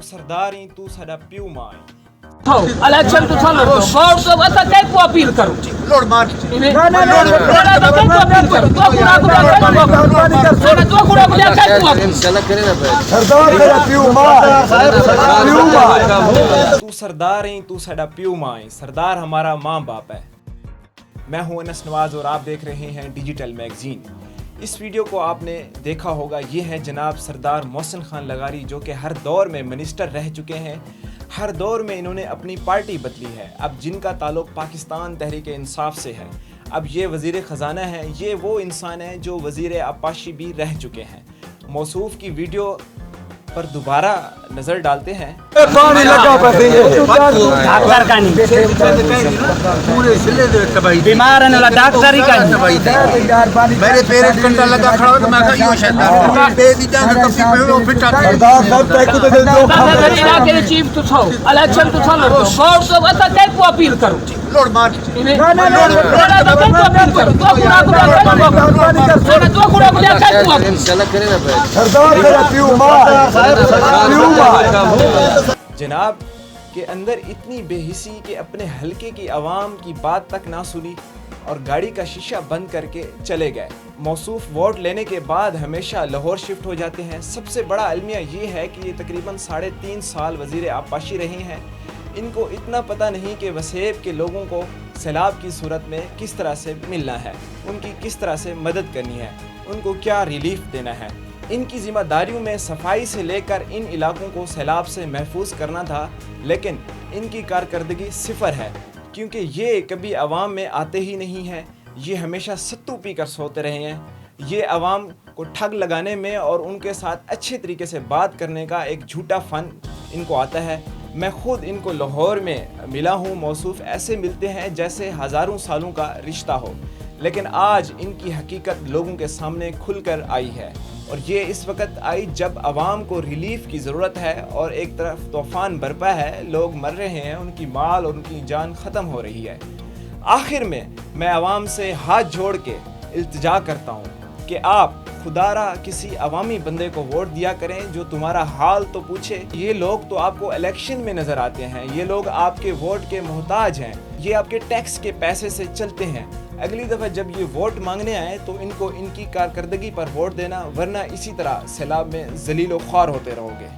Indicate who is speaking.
Speaker 1: ਤੂੰ ਸਰਦਾਰੀ ਤੂੰ ਸਾਡਾ ਪਿਓ ਮਾਂ ਹੈ।
Speaker 2: इलेक्शन तो चल रहा है वोट तो बता कई को अपील करूं
Speaker 3: लोड मार
Speaker 2: ना ना ना तो कई को अपील करूं तो पूरा तो पूरा कई को
Speaker 3: चला करे ना भाई
Speaker 4: सरदार मेरा पियो मां
Speaker 1: तू सरदार है तू साਡਾ ਪਿਓ ਮਾਂ है। सरदार हमारा माँ बाप है। मैं हूं अनस नवाज और आप देख रहे हैं डिजिटल मैगजीन। इस वीडियो को आपने देखा होगा, ये है जनाब सरदार मोहसिन खान लगारी, जो कि हर दौर में मिनिस्टर रह चुके हैं। हर दौर में इन्होंने अपनी पार्टी बदली है। अब जिनका ताल्लुक पाकिस्तान तहरीक इंसाफ से है, अब ये वज़ीर ख़जाना है। ये वो इंसान है जो वज़ीर अब्बासी भी रह चुके हैं। मौसूफ की वीडियो पर दोबारा नज़र डालते हैं।
Speaker 4: पानी लगा
Speaker 2: डॉक्टर का नहीं
Speaker 3: पूरे जिले दे तबाही
Speaker 2: बीमार है ना डॉक्टर ही का नहीं
Speaker 3: मेरे पेरेंट्स घंटा लगा खड़ा हो तो मैं कहा यो शैतान दे दी जान कभी पे वो फिटा
Speaker 4: सरदार साहब तक तो दे दो
Speaker 2: इलाके के चीफ तो छो इलेक्शन तो चल रहा है वोट तो बता कई को अपील करूं
Speaker 3: लोड मार
Speaker 2: ना ना ना तो कई को अपील करूं तो पूरा कई को
Speaker 3: चला करे ना भाई
Speaker 4: सरदार मेरा पियो मां
Speaker 1: जनाब के अंदर इतनी बेहिसी कि अपने हलके की आवाम की बात तक ना सुनी और गाड़ी का शीशा बंद करके चले गए। मौसूफ वोट लेने के बाद हमेशा लाहौर शिफ्ट हो जाते हैं। सबसे बड़ा अलमिया ये है कि ये तकरीबन 3.5 साल वज़ीर अब्बासी रहे हैं। इनको इतना पता नहीं कि वसेब के लोगों को सैलाब की सूरत में किस तरह से मिलना है, उनकी किस तरह से मदद करनी है, उनको क्या रिलीफ देना है। इनकी ज़िम्मेदारियों में सफाई से लेकर इन इलाकों को सैलाब से महफूज करना था, लेकिन इनकी कारकर्दगी सिफर है, क्योंकि ये कभी आवाम में आते ही नहीं हैं। ये हमेशा सत्तू पी कर सोते रहे हैं। ये आवाम को ठग लगाने में और उनके साथ अच्छे तरीके से बात करने का एक झूठा फ़न इनको आता है। मैं ख़ुद इनको लाहौर में मिला हूँ। मौसूफ ऐसे मिलते हैं जैसे हज़ारों सालों का रिश्ता हो, लेकिन आज इनकी हकीकत लोगों के सामने खुलकर आई है। और ये इस वक्त आई जब आवाम को रिलीफ की ज़रूरत है और एक तरफ तूफ़ान बरपा है, लोग मर रहे हैं, उनकी माल और उनकी जान ख़त्म हो रही है। आखिर में मैं आवाम से हाथ जोड़ के इल्तिजा करता हूँ कि आप खुदारा किसी अवामी बंदे को वोट दिया करें जो तुम्हारा हाल तो पूछे। ये लोग तो आपको इलेक्शन में नज़र आते हैं, ये लोग आपके वोट के मोहताज हैं, ये आपके टैक्स के पैसे से चलते हैं। अगली दफ़ा जब ये वोट मांगने आए तो इनको इनकी कारकर्दगी पर वोट देना, वरना इसी तरह सैलाब में ज़लील व ख्वार होते रहोगे।